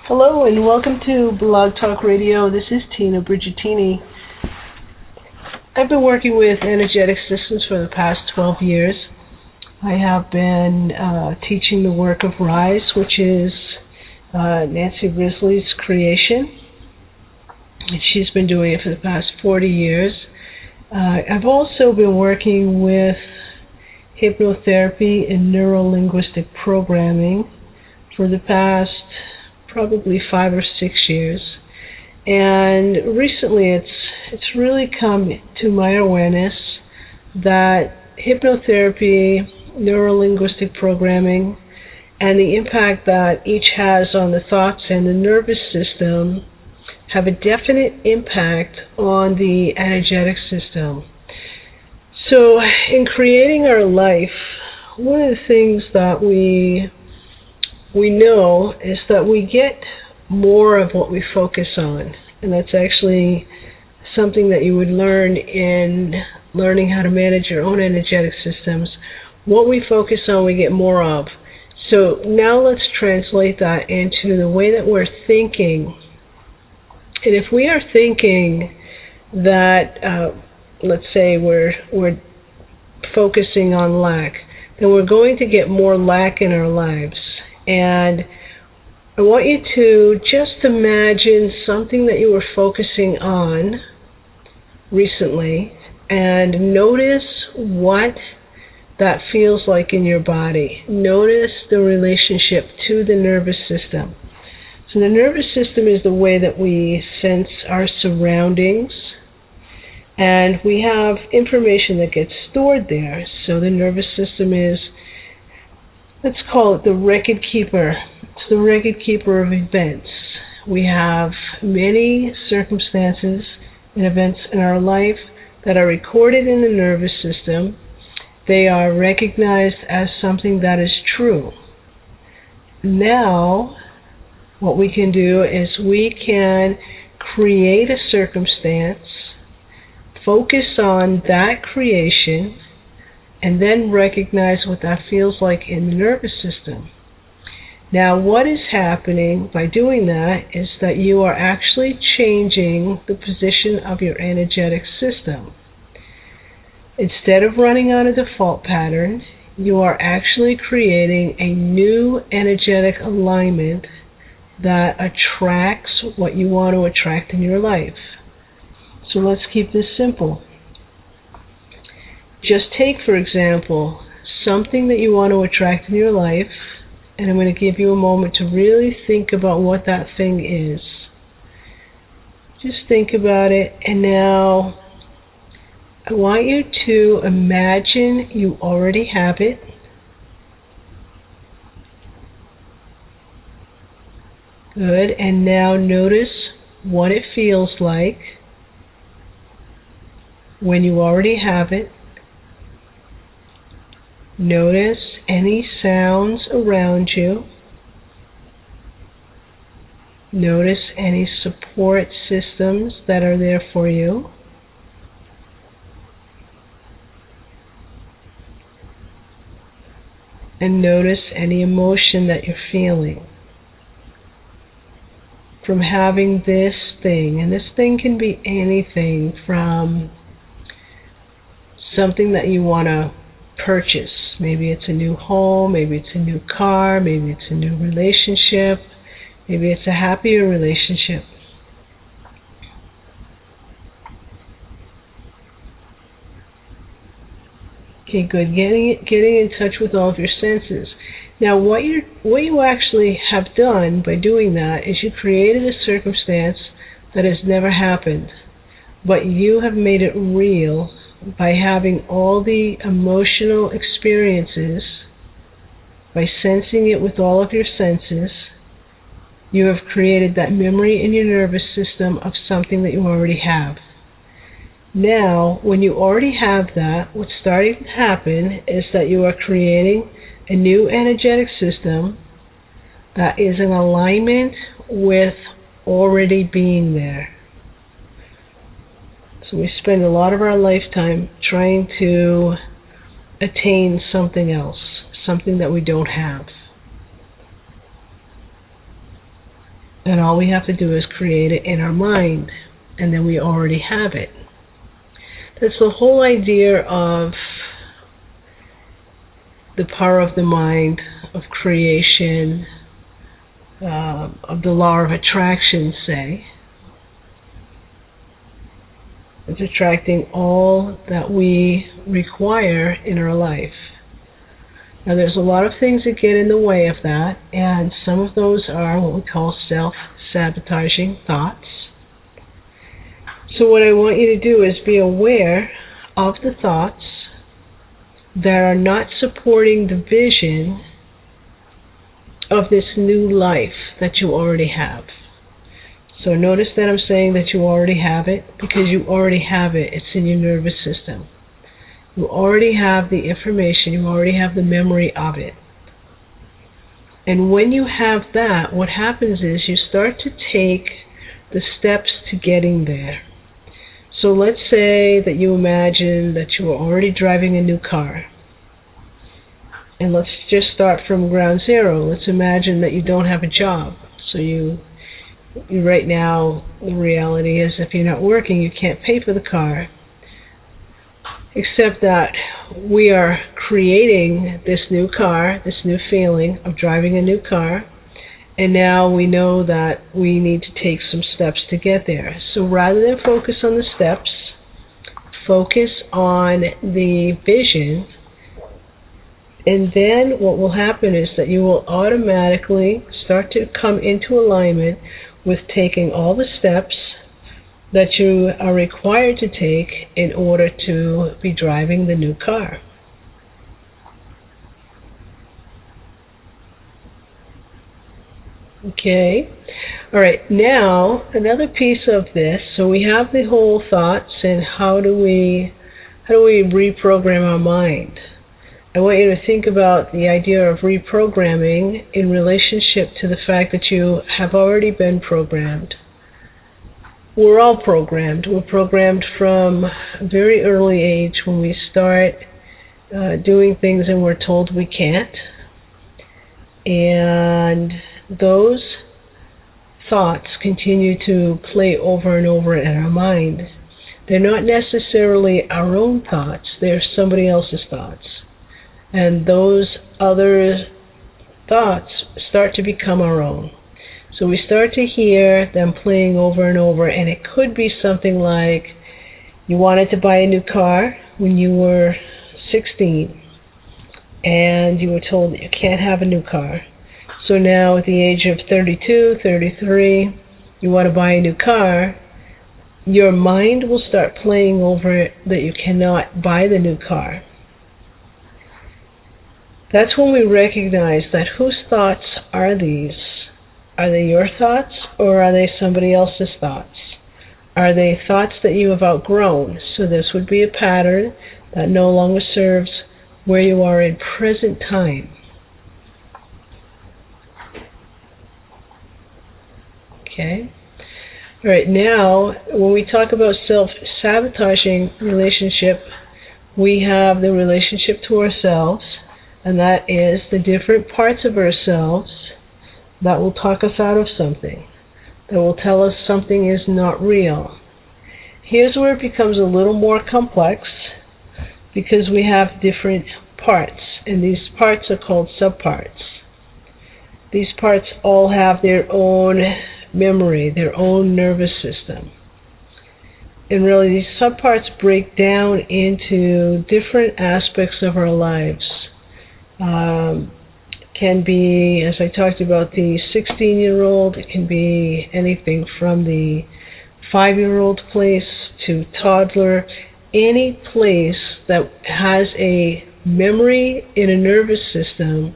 Hello and welcome to Blog Talk Radio. This is Tina Brigittini. I've been working with energetic systems for the past 12 years. I have been teaching the work of Rise, which is Nancy Risley's creation. And she's been doing it for the past 40 years. I've also been working with hypnotherapy and neuro-linguistic programming for the past probably 5 or 6 years, and recently it's really come to my awareness that hypnotherapy, neuro-linguistic programming, and the impact that each has on the thoughts and the nervous system have a definite impact on the energetic system. So in creating our life, one of the things that we know is that we get more of what we focus on, and that's actually something that you would learn in learning how to manage your own energetic systems. What we focus on, we get more of. So now let's translate that into the way that we're thinking. And if we are thinking that, let's say we're focusing on lack, then we're going to get more lack in our lives. And I want you to just imagine something that you were focusing on recently and notice what that feels like in your body. Notice the relationship to the nervous system. So the nervous system is the way that we sense our surroundings, and we have information that gets stored there. So the nervous system is, let's call it the record keeper. It's the record keeper of events. We have many circumstances and events in our life that are recorded in the nervous system. They are recognized as something that is true. Now, what we can do is we can create a circumstance, focus on that creation, and then recognize what that feels like in the nervous system. Now, what is happening by doing that is that you are actually changing the position of your energetic system. Instead of running on a default pattern, you are actually creating a new energetic alignment that attracts what you want to attract in your life. So let's keep this simple. Just take, for example, something that you want to attract in your life, and I'm going to give you a moment to really think about what that thing is. Just think about it, and now I want you to imagine you already have it. Good, and now notice what it feels like when you already have it. Notice any sounds around you. Notice any support systems that are there for you. And notice any emotion that you're feeling from having this thing. And this thing can be anything from something that you want to purchase. Maybe it's a new home, maybe it's a new car, maybe it's a new relationship, maybe it's a happier relationship. Okay, good. Getting in touch with all of your senses. Now, what you actually have done by doing that is you created a circumstance that has never happened, but you have made it real by having all the emotional experiences, by sensing it with all of your senses. You have created that memory in your nervous system of something that you already have. Now, when you already have that, what's starting to happen is that you are creating a new energetic system that is in alignment with already being there. So we spend a lot of our lifetime trying to attain something else, something that we don't have. And all we have to do is create it in our mind, and then we already have it. That's the whole idea of the power of the mind, of creation, of the law of attraction, say. It's attracting all that we require in our life. Now, there's a lot of things that get in the way of that, and some of those are what we call self-sabotaging thoughts. So what I want you to do is be aware of the thoughts that are not supporting the vision of this new life that you already have. So notice that I'm saying that you already have it, because you already have it. It's in your nervous system. You already have the information. You already have the memory of it. And when you have that, what happens is you start to take the steps to getting there. So let's say that you imagine that you are already driving a new car. And let's just start from ground zero. Let's imagine that you don't have a job. So you right now, the reality is if you're not working, you can't pay for the car. Except that we are creating this new car, this new feeling of driving a new car, and now we know that we need to take some steps to get there. So rather than focus on the steps, focus on the vision, and then what will happen is that you will automatically start to come into alignment with taking all the steps that you are required to take in order to be driving the new car. Okay. All right. Now, another piece of this. So we have the whole thoughts, and how do we reprogram our mind? I want you to think about the idea of reprogramming in relationship to the fact that you have already been programmed. We're all programmed. We're programmed from a very early age when we start doing things and we're told we can't. And those thoughts continue to play over and over in our mind. They're not necessarily our own thoughts. They're somebody else's thoughts. And those other thoughts start to become our own. So we start to hear them playing over and over, and it could be something like you wanted to buy a new car when you were 16, and you were told that you can't have a new car. So now at the age of 32, 33, you want to buy a new car. Your mind will start playing over that you cannot buy the new car. That's when we recognize that whose thoughts are these? Are they your thoughts, or are they somebody else's thoughts? Are they thoughts that you have outgrown? So this would be a pattern that no longer serves where you are in present time. Okay? All right, now, when we talk about self-sabotaging relationship, we have the relationship to ourselves, and that is the different parts of ourselves that will talk us out of something, that will tell us something is not real. Here's where it becomes a little more complex, because we have different parts, and these parts are called subparts. These parts all have their own memory, their own nervous system. And really, these subparts break down into different aspects of our lives. Can be, as I talked about, the 16-year-old. It can be anything from the 5-year-old place to toddler. Any place that has a memory in a nervous system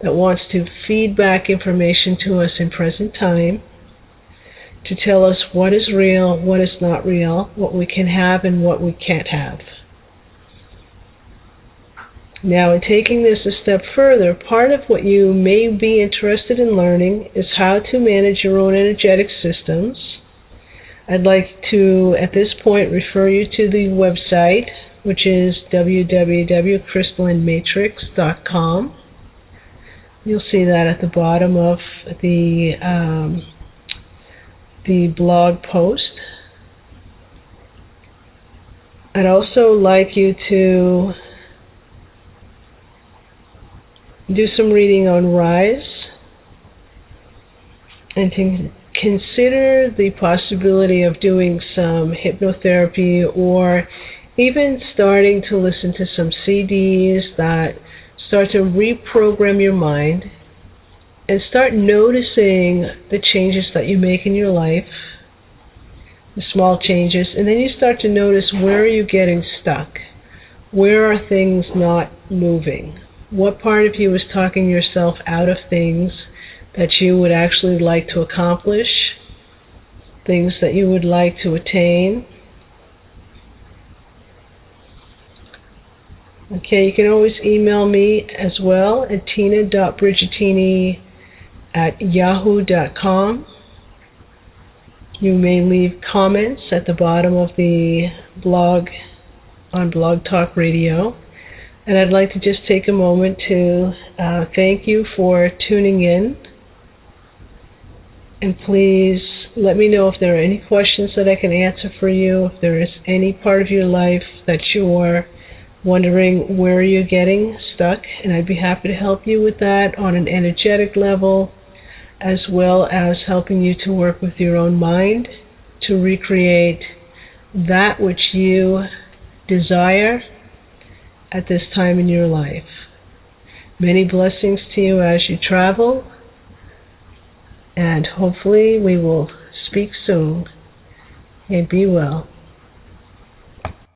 that wants to feed back information to us in present time, to tell us what is real, what is not real, what we can have and what we can't have. Now, in taking this a step further, part of what you may be interested in learning is how to manage your own energetic systems. I'd like to, at this point, refer you to the website, which is www.crystallinematrix.com. You'll see that at the bottom of the the blog post. I'd also like you to do some reading on Rise and to consider the possibility of doing some hypnotherapy or even starting to listen to some CDs that start to reprogram your mind and start noticing the changes that you make in your life, the small changes, and then you start to notice where are you getting stuck, where are things not moving, what part of you is talking yourself out of things that you would actually like to accomplish, things that you would like to attain. Okay, you can always email me as well at tina.brigittini@yahoo.com. You may leave comments at the bottom of the blog on Blog Talk Radio. And I'd like to just take a moment to thank you for tuning in. And please let me know if there are any questions that I can answer for you, if there is any part of your life that you're wondering where you're getting stuck, and I'd be happy to help you with that on an energetic level, as well as helping you to work with your own mind to recreate that which you desire at this time in your life. Many blessings to you as you travel, and hopefully we will speak soon. And be well.